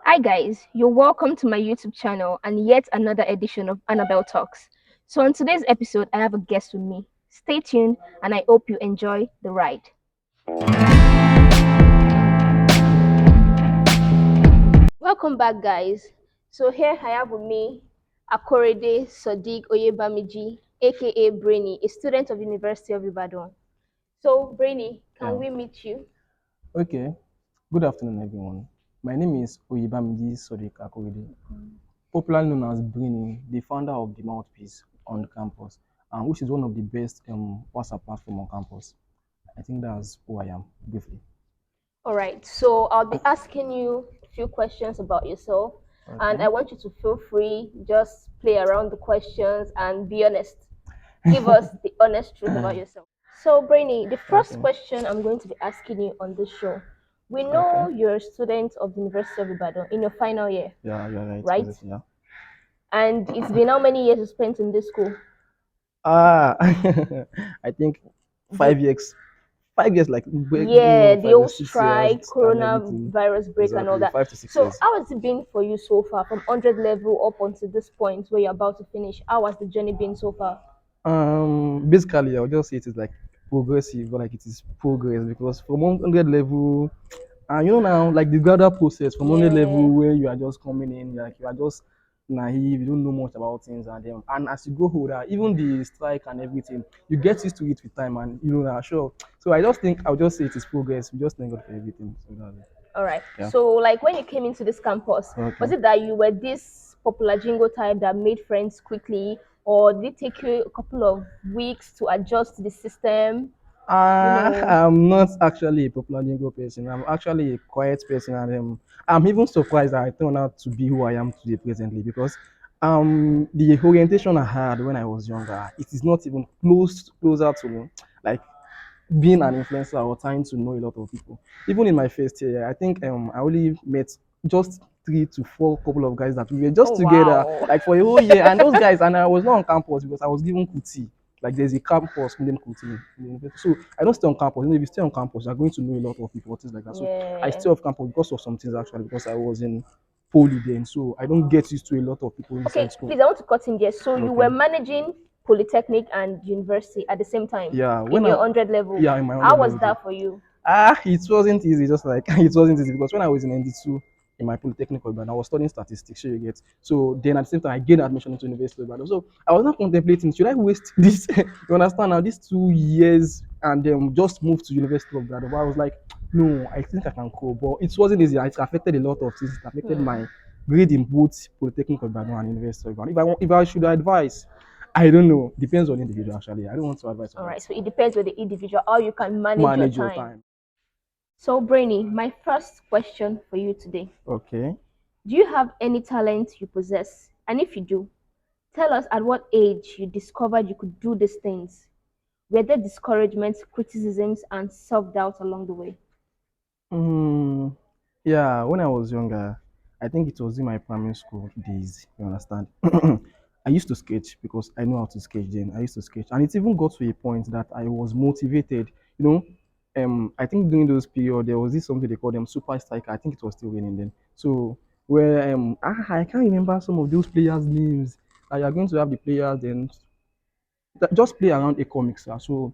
Hi guys, you're welcome to my YouTube channel and yet another edition of Annabelle Talks. So on today's episode, I have a guest with me. Stay tuned and I hope you enjoy the ride. Welcome back guys. So here I have with me Akorede Sadiq Oyebamiji, aka Brainy, a student of University of Ibadan. So Brainy, can Yeah. we meet you? Okay. Good afternoon, everyone. My name is Oyebamidi Sodiq Akorede, popularly known as Brini, the founder of the Mouthpiece on the campus, and which is one of the best WhatsApp platform on campus. I think that's who I am briefly. All right, so I'll be asking you a few questions about yourself, and Okay. I want you to feel free, just play around the questions and be honest. Give us the honest truth about yourself. So, Brainy, the first Okay. question I'm going to be asking you on this show. We Okay. know you're a student of the University of Ibadan in your final year, Yeah, you're right. right? Position, yeah. And it's been how many years you spent in this school? Ah, I think The 5 years. 5 years, like break even Yeah, of the five or whole 6 years strike, and everything. coronavirus break, and all Exactly, that. 5 to 6 So, years. how has it been for you so far from 100 level up until this point where you're about to finish? How has the journey been so far? Basically, I'll just say it is like progressive, or like it is progress because from 100 level, and now, like the gradual process from 100 level Yeah. where you are just coming in, like you are just naive, you don't know much about things, and as you go older, even the strike and everything, you get used to it with time, and sure. So I just think I'll just say it is progress. We just thank God for everything. So that's it. All right. Yeah. So, like when you came into this campus, Okay. was it that you were this popular jingo type that made friends quickly, or did it take you a couple of weeks to adjust to the system? You know, I'm not actually a popular lingo person. I'm actually a quiet person, and I'm even surprised that I turned out to be who I am today presently because the orientation I had when I was younger, it is not even closer to like being an influencer or trying to know a lot of people. Even in my first year, I think I only met just 3 to 4 couple of guys that we were oh just together wow. like for a whole year. And those guys, and I was not on campus because I was given Kuti. Like there's a campus named Kuti in the university. So I don't stay on campus. If you stay on campus, you're going to know a lot of people, things like that. So I Yeah. stay off campus because of some things actually, because I was in poly then. So I don't get used to a lot of people Okay, inside school. please, I want to cut in there. So you Okay. were managing polytechnic and university at the same time Yeah. in your 100 level. Yeah, in my How 100 was level day. that for you? It wasn't easy, just like it wasn't easy because when I was in ND2 in my polytechnic Ibadan, I was studying statistics, so you get. So then at the same time I gained admission into University of Ibadan. So I was not contemplating, should I waste this you understand now, these 2 years and then just move to University of Ibadan. But I was like, no, I think I can go. But it wasn't easy. It affected a lot of things. It affected Hmm. my grade in both Polytechnic of Ibadan and University of Ibadan. If I should advise, I don't know. Depends on the individual actually. I don't want to advise on All right, that. so it depends on the individual how you can manage your Manage your time. time. So, Brainy, my first question for you today. Okay. Do you have any talent you possess? And if you do, tell us at what age you discovered you could do these things. Were there discouragements, criticisms, and self doubt along the way? Mm, yeah, when I was younger, I think it was in my primary school days, you understand. I used to sketch because I know how to sketch then. I used to sketch. And it even got to a point that I was motivated. You know, I think during those period there was this something they called them super striker. I think it was still raining then. So where I can't remember some of those players' names. You are going to have the players then just play around a comics. So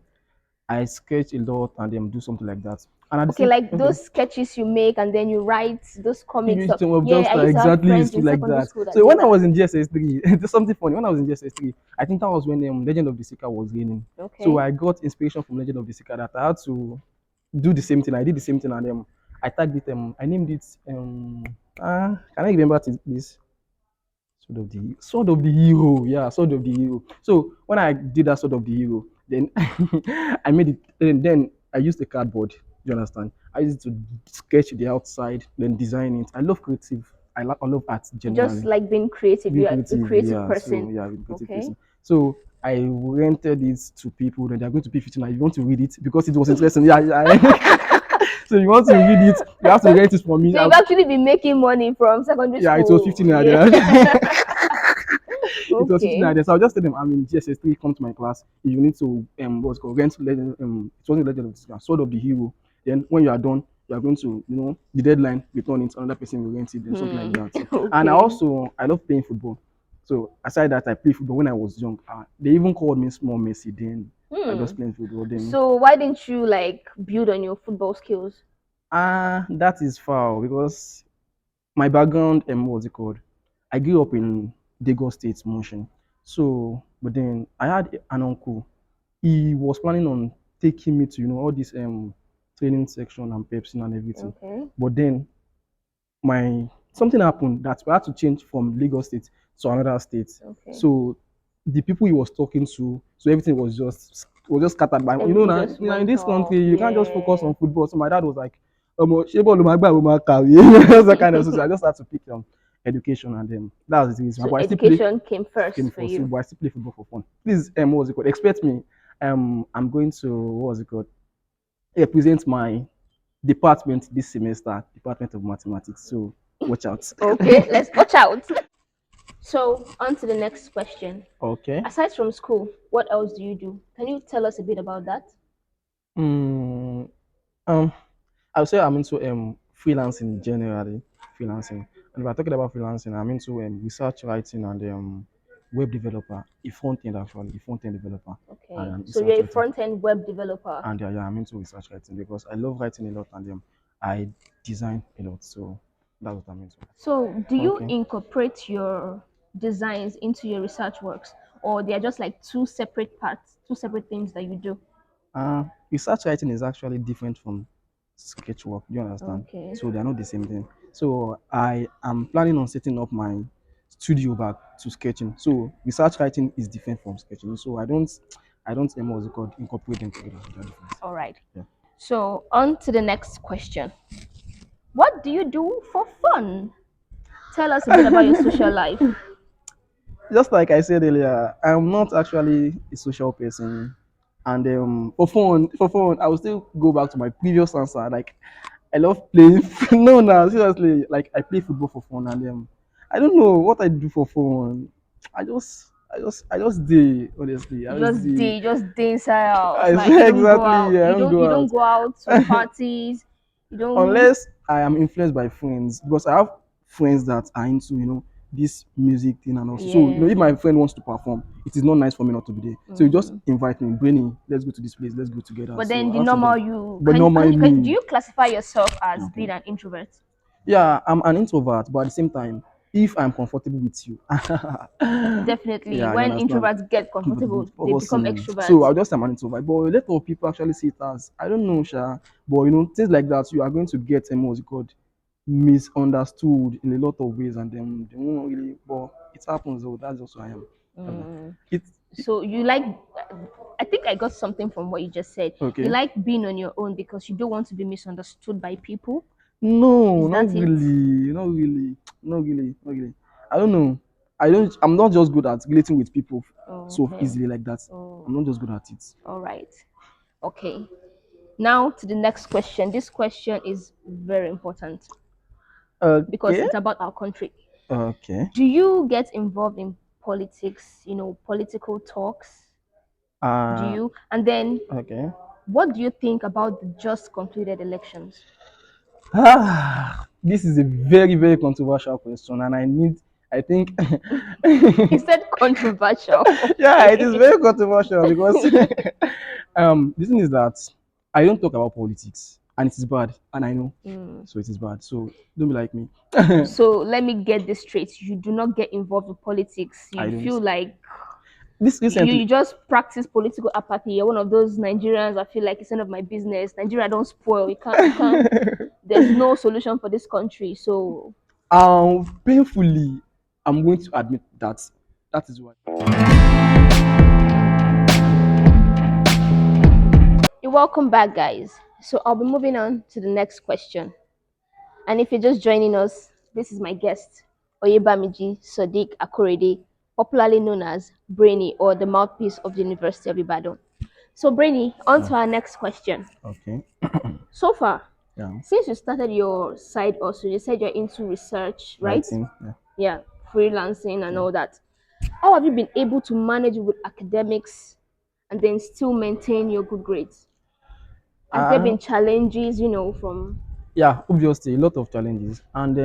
I sketch a lot and then do something like that. And at the Okay, same like okay. those sketches you make and then you write those comics Used up. to Yeah, just I used to have exactly friends used to in like secondary that. school that So did when I that. was in GSS3, there's something funny. When I was in GSS3, I think that was when Legend of the Seeker was raining. So Okay. I got inspiration from Legend of the Seeker that I had to do the same thing. I did the same thing and I tagged it. I named it. Can I remember this? Sword of the Hero. Yeah, Sword of the Hero. So when I did that Sword of the Hero, then I made it. Then I used the cardboard. Do you understand? I used it to sketch the outside, then design it. I love creative. I love art You just generally. like being creative. Being You are a creative, creative yeah. person. So yeah, being creative Okay. person. So I rented it to people. Then they're going to pay 15. You want to read it because it was interesting. Yeah, yeah. So you want to read it, you have to rent it from me. So you've actually been making money from secondary Yeah, it was school. 15 Yeah. naira. It was 15 Okay. naira. So I'll just tell them I'm in GSS3, come to my class. You need to what's called rent legend, it wasn't legend of this Sword of the Hero. Then when you are done, you are going to, the deadline, return it, another person will rent it, and something like Hmm. that. So, and Okay. I love playing football. So aside that, I play football when I was young. They even called me small Messi then by Hmm. just playing football. Then So why didn't you like build on your football skills? that is foul because my background, what's it called? I grew up in Lagos State, Motion. So, but then I had an uncle. He was planning on taking me to, all this training section and Pepsi and everything. Okay. But then my something happened that we had to change from Lagos State to another state. Okay. So the people he was talking to, so everything was just scattered by Everything now, just in went this off. country you can't just focus Yeah. on football. So my dad was like, ṣé bọ́ọ̀lù máa gbà ló máa kàwé?" That kind of. So I just had to pick education, and then that's the reason. So But I still play education came came first for for you. football. I still play football for fun. Please, what's it called? Expect me. I'm going to, what's it called? Represent my department this semester, Department of Mathematics. So watch out. Okay, let's watch out. So on to the next question. Okay. Aside from school, what else do you do? Can you tell us a bit about that? Mm, um, I would say I'm into freelancing generally, freelancing. And if I'm talking about freelancing, I'm into research writing and web developer, a front end actually, a front end developer Okay. and So research you're a writing. front end web developer. And yeah, I'm into research writing because I love writing a lot and I design a lot. So that's what I'm into. So do you Okay. incorporate your designs into your research works, or they are just like two separate parts, two separate things that you do? Research writing is actually different from sketch work. Do you understand? Okay. So they are not the same thing. So I am planning on setting up my studio back to sketching. So research writing is different from sketching. So I don't what's it called, incorporate them together. They're different. All right. Yeah. So on to the next question. What do you do for fun? Tell us a bit about your social life. Just like I said earlier, I'm not actually a social person. And for fun, I will still go back to my previous answer. Like I love playing. No, no, seriously. Like I play football for fun, and I don't know what I do for fun. I just do. Honestly, I just do. You just stay inside house. I Like you say don't go exactly. out. Yeah, I don't You go don't out. go out to parties. You don't. Unless I am influenced by friends, because I have friends that are into this music thing and also. So if Yeah. my friend wants to perform, it is not nice for me not to be there. So you just Mm. invite me, Brainy, let's go to this place, let's go together. But then So the I have to normal go. you But not my do me. you classify yourself as Okay. being an introvert? Yeah, I'm an introvert, but at the same time, if I'm comfortable with you, Definitely. yeah, you When understand. introverts get Comfortable, comfortable, they become person. So extroverts. I'll just say I'm an introvert. But a lot of people actually see it as I don't know, Sha. But things like that, you are going to get what's it called, misunderstood in a lot of ways, and then they won't really. But it happens though. That's just who I am. Mm. It So you like, I think I got something from what you just said. You okay. like being on your own because you don't want to be misunderstood by people. No, Is not that it? really, not really, not really, not really. I don't know. I'm not just good at relating with people Oh, so okay. easily like that. Oh, I'm not just good at it. all right. Okay. Now to the next question. This question is very important because Okay. it's about our country. Okay. Do you get involved in politics, political talks? Do Uh, you? And then okay. what do you think about the just completed elections? This is a very, very controversial question, and I think, You said controversial. yeah, it is Okay. very controversial because, the thing is that I don't talk about politics, and it is bad, and I know, Mm. so it is bad. So don't be like me. So let me get this straight. You do not get involved in politics. I You don't. feel like This you recently, just practice political apathy. You're one of those Nigerians. I feel like it's none of my business. Nigeria don't spoil. You can't. There's no solution for this country. So painfully, I'm going to admit that that is why. you're welcome back, guys. So I'll be moving on to the next question. And if you're just joining us, this is my guest, Oyebamiji Sadiq Akorede, popularly known as Brainy or the mouthpiece of the University of Ibadan. So, Brainy, on Yeah. to our next question. Okay. So far, Yeah. since you started your side also, you said you're into research, right? Writing. Yeah. Yeah, freelancing and Okay. all that. How have you been able to manage with academics and then still maintain your good grades? Has there Uh, been challenges, from? yeah, obviously a lot of challenges, and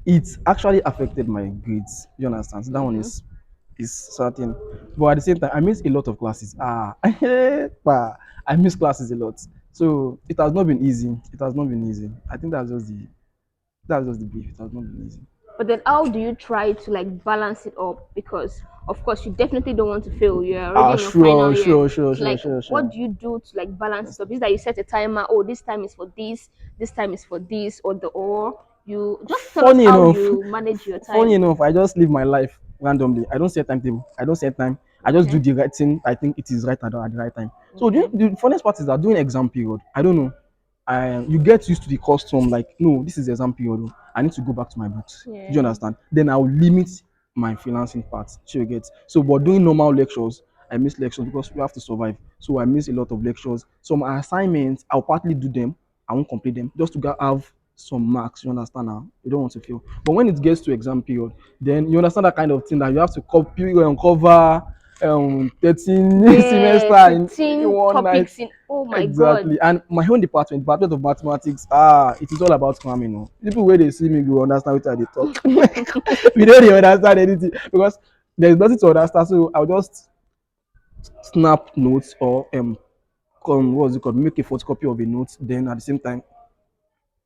it actually affected my grades. You understand? So that one Mm-hmm. is certain. But at the same time, I miss a lot of classes. Bah, I miss classes a lot. So it has not been easy. It has not been easy. I think that's just the beef. It has not been easy. But then, how do you try to like balance it up? Because of course, you definitely don't want to fail. You're already Ah, in your final sure, year. sure, sure, So, sure, like, sure, what sure. do you do to like balance Yes. it up? Is that you set a timer? Oh, this time is for this time is for this, or you just tell us Funny how enough, you manage your funny time. enough, I just live my life randomly. I don't set timetable. I don't set time. I just do Okay. the right thing. I think it is right at the right time. So Okay. the funniest part is that during exam period, I don't know. You get used to the custom. Like, no, this is exam period. Oh, I need to go back to my books. Do you Yeah. understand? Then I'll limit my freelancing part. So you get. So, but doing normal lectures, I miss lectures because we have to survive. So I miss a lot of lectures. Some assignments, I'll partly do them. I won't complete them just to have some marks. You understand now? You don't want to fail. But when it gets to exam period, then you understand that kind of thing that you have to copy and cover 13 Yeah. semester in 15 one night. topics in. Oh my God. Exactly. And my own department of mathematics, it is all about cramming. No? People where they see me go understand what they talk. We don't even understand anything because there's nothing to understand. So I'll just snap notes or what's it called? Make a photocopy of a note. Then at the same time,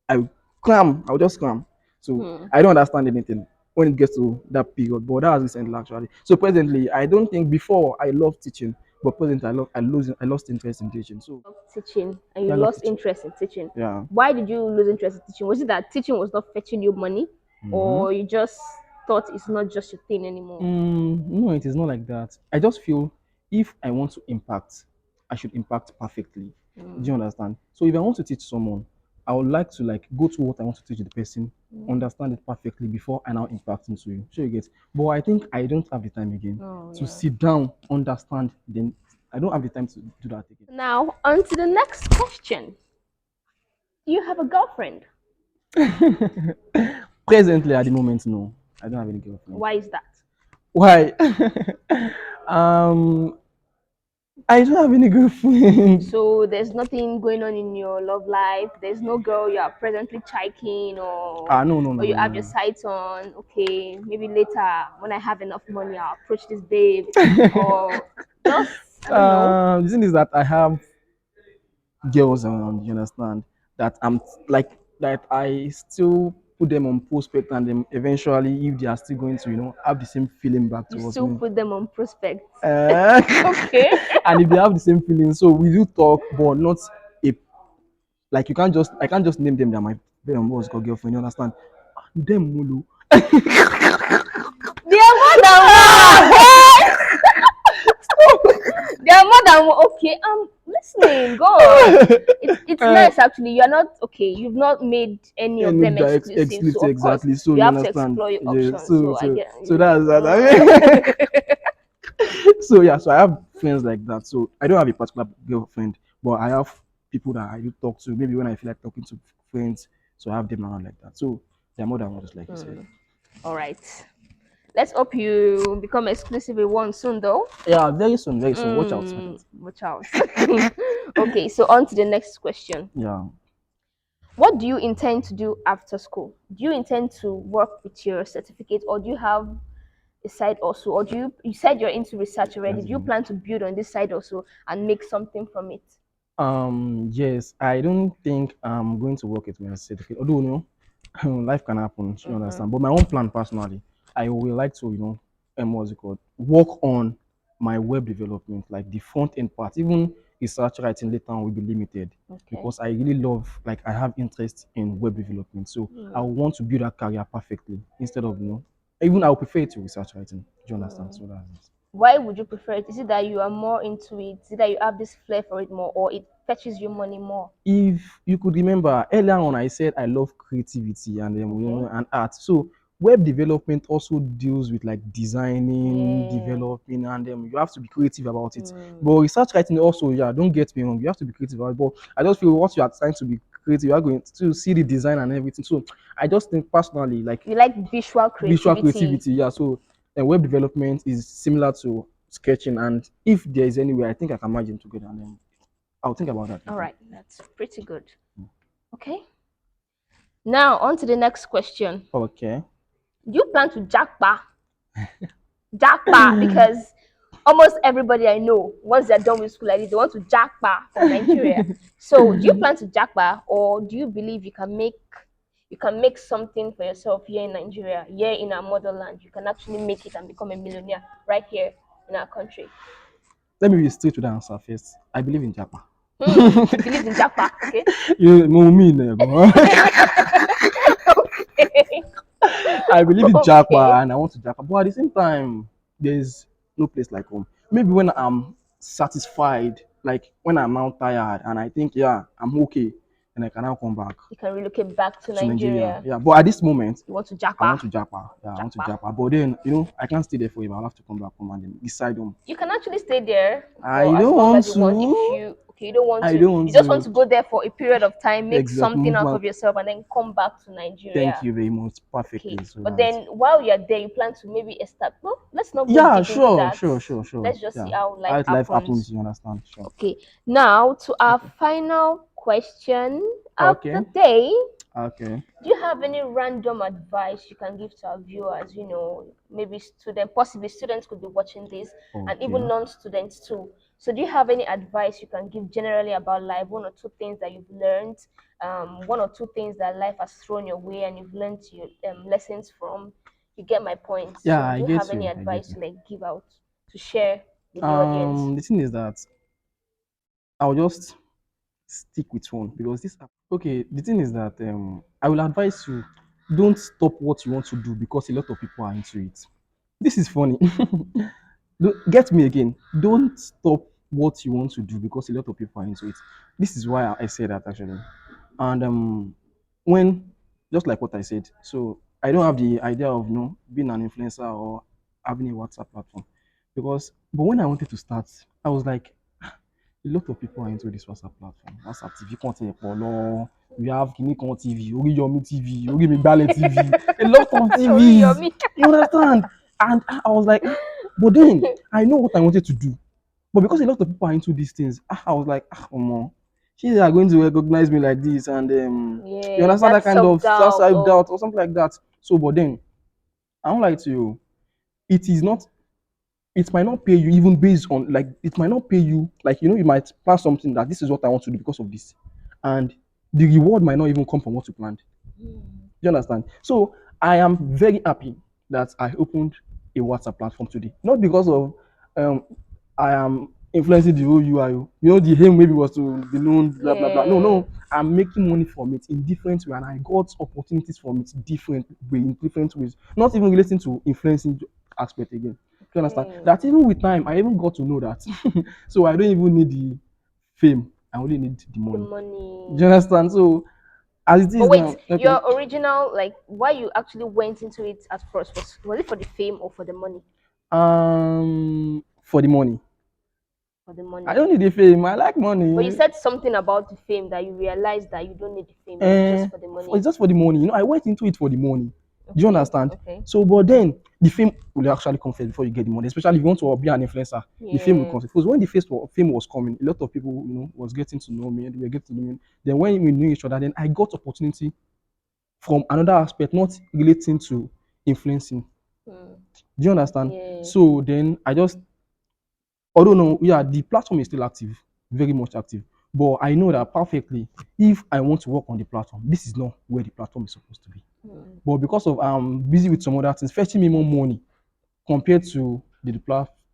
I cram. I'll just cram. So Hmm. I don't understand anything when it gets to that period. But that was recently actually. So presently, I don't think before I love teaching, but presently I lost interest in teaching. So Of teaching, and you I love lost teaching. interest in teaching. Yeah. Why did you lose interest in teaching? Was it that teaching was not fetching you money, Mm-hmm. or you just thought it's not just your thing anymore? No, it is not like that. I just feel if I want to impact, I should impact perfectly. Do you Mm, understand? So if I want to teach someone, I would like to like go to what I want to teach the person, mm. understand it perfectly before I now impact into you. Sure you get. But I think I don't have the time again Oh to yeah. sit down, understand. Then I don't have the time to do that Now on to the next question. Do you have a girlfriend? again. Presently, at the moment, no, I don't have any girlfriend. Why is that? Why? um, I don't have any girlfriend. So there's nothing going on in your love life. There's no girl you are presently chiking, No, no, or no, you no, have no, your no. sights on. Okay, maybe later when I have enough money, I'll approach this babe, or just I don't know. The thing is that I have girls around, you understand, that I'm like that I still put them on prospect and then eventually if they are still going to, have the same feeling back You towards still me. put them on prospects. Uh, Okay. and if they have the same feeling, so we do talk, but not a like I can't just name them that my what's it called girlfriend, you understand? Them Mulu. They are more than one. They are more than one. Okay, I'm listening. Go on. It's uh, nice actually. You're not okay. You've not made any of and them with the exclusive, so exclusive of course exactly. So you you have to understand? explore your Yeah. options. So So I so get so you. that's that. So yeah, so I have friends like that. So I don't have a particular girlfriend, but I have people that I do talk to. Maybe when I feel like talking to friends, so I have them around like that. So they're more than one, just like you said. All right. Let's hope you become exclusive with one soon, though. Yeah, very soon, very soon. Watch out for that. Watch out. Okay, so on to the next question. Yeah. What do you intend to do after school? Do you intend to work with your certificate, or do you have a side also, or do you said you're into research already? That's Do you me. plan to build on this side also and make something from it? Yes, I don't think I'm going to work with my certificate. Although, life can happen, you Mm-hmm. understand. But my own plan personally, I would like to, what's it called, work on my web development, like the front end part. Even research writing later on will be limited Okay. because I really love, like, I have interest in web development. So I Mm. want to build a career perfectly instead of, even I would prefer it to research writing. Do you understand? Mm. So that's it. Why would you prefer it? Is it that you are more into it? Is it that you have this flair for it more, or it fetches you money more? If you could remember earlier on, I said I love creativity and Okay. and art. So web development also deals with like designing, Yeah. developing, and you have to be creative about it. But Mm. research writing also, yeah, don't get me wrong, you have to be creative about it. But I just feel what you are trying to be creative, you are going to see the design and everything. So I just think personally, like You like visual visual creativity. creativity, yeah. So web development is similar to sketching, and if there is any way, I think I can merge them together, and then I'll think about that All later. right, that's pretty good. Okay. Now on to the next question. Okay. Do you plan to jackpot? Because almost everybody I know, once they're done with school like this, they want to jackpot from Nigeria. So do you plan to jackpot, or do you believe you can make something for yourself here in Nigeria, here in our motherland? You can actually make it and become a millionaire right here in our country. Let me be straight to the answer first. I believe in Japa. You believe in jackpot, okay? You know me, nego. Okay. I believe in Okay. Japa and I want to Japa, but at the same time, there's no place like home. Maybe when I'm satisfied, like when I'm now tired and I think, yeah, I'm okay, and I can now come back You can relocate back to to Nigeria. Nigeria. Yeah, but at this moment, You want to I jackpot. want to Japa. Yeah, I want to Jackpot. Japa. But then, I can't stay there forever. I'll have to come back home and then decide on. You can actually stay there I for as don't long want as you want. If to. you okay, you don't want I to, don't want you just want to. to go there for a period of time, make Exact something out movement. of yourself, and then come back to Thank Nigeria. you very much. Okay. Perfectly. So But right. then while you're there, you plan to maybe establish. No, let's not go Yeah, deep into sure, that. sure, sure, sure. Let's just see Yeah. how life How life happens, happens. you understand? Sure. Okay. Now to our Okay. final question of Okay. the day. Okay. Do you have any random advice you can give to our viewers? Maybe possibly students could be watching this, and even Okay. non-students too. So, do you have any advice you can give generally about life? One or two things that you've learned, one or two things that life has thrown your way, and you've learned your lessons from. You get my point. Yeah, So, I do you have get any you. I get advice you. to give out to share with the audience? The thing is that I'll just stick with one because this. Okay, the thing is that I will advise you don't stop what you want to do because a lot of people are into it. This is funny. Get me again. Don't stop what you want to do because a lot of people are into it. This is why I say that actually. And when just like what I said, so I don't have the idea of being an influencer or having a WhatsApp platform because but when I wanted to start, I was like, a lot of people are into this WhatsApp platform. WhatsApp TV content polo. We have Kinikon TV, Oriyomi TV, Orimi Bale TV, a lot of Sorry, TVs. Yomi. You understand? And I was like, but then I know what I wanted to do. But because a lot of people are into these things, I was like, she are going to recognize me like this, and you Yeah, understand that that kind self of doubt self or doubt or something like that. So, but then I don't like to. It is not it might not pay you even based on like it might not pay you like you might plan something that this is what I want to do because of this, and the reward might not even come from what you planned. Do you understand? So I am very happy that I opened a WhatsApp platform today. Not because of um I am influencing the whole UI. The aim maybe was to be known, blah blah blah. No, yeah. no, I'm making money from it in different way, and I got opportunities from it different way in different ways. Not even relating to influencing aspect again. Do you understand? Okay. That even with time, I even got to know that. So I don't even need the fame. I only need the The money. Do you money. understand? So as it But is wait, now, okay. your original, like, why you actually went into it at first, was it for the fame or for the money? For the money. For the I money. don't need the fame. I like But you money. said something about the fame that you realized that you don't need the fame, it's just for the It's money. just for the money. I went into it for the money. Do you Okay, understand? okay. So, but then the fame will actually come first before you get the money. Especially if you want to be an influencer, the fame will Yeah. come first. Because when the fame was coming, a lot of people, was getting to know me. And they were getting to know me. Then when we knew each other, then I got opportunity from another aspect, not relating to influencing. Hmm. Do you understand? Yeah. So then I just although no, yeah, the platform is still active, very much active. But I know that perfectly, if I want to work on the platform, this is not where the platform is supposed to be. Hmm. But because of I'm busy with some other things, fetching me more money compared to the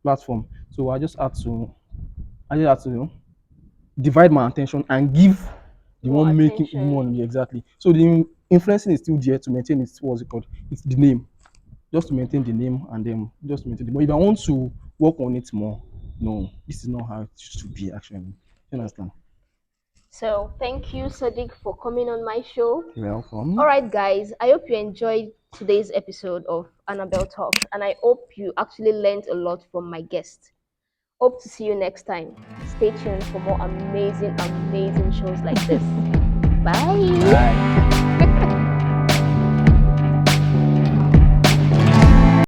platform, so I just had to divide my attention and give the More one making attention. money exactly. So the influencing is still there to maintain its what's it called? It's the name, just to maintain the name and then just to maintain the. But if I want to work on it more, no, this is not how it should be actually. You Okay. understand? So thank you, Sadiq, for coming on my show. You're All welcome. right, guys, I hope you enjoyed today's episode of Annabelle Talks, and I hope you actually learned a lot from my guest. Hope to see you next time. Stay tuned for more amazing, amazing shows like this. Bye. Bye.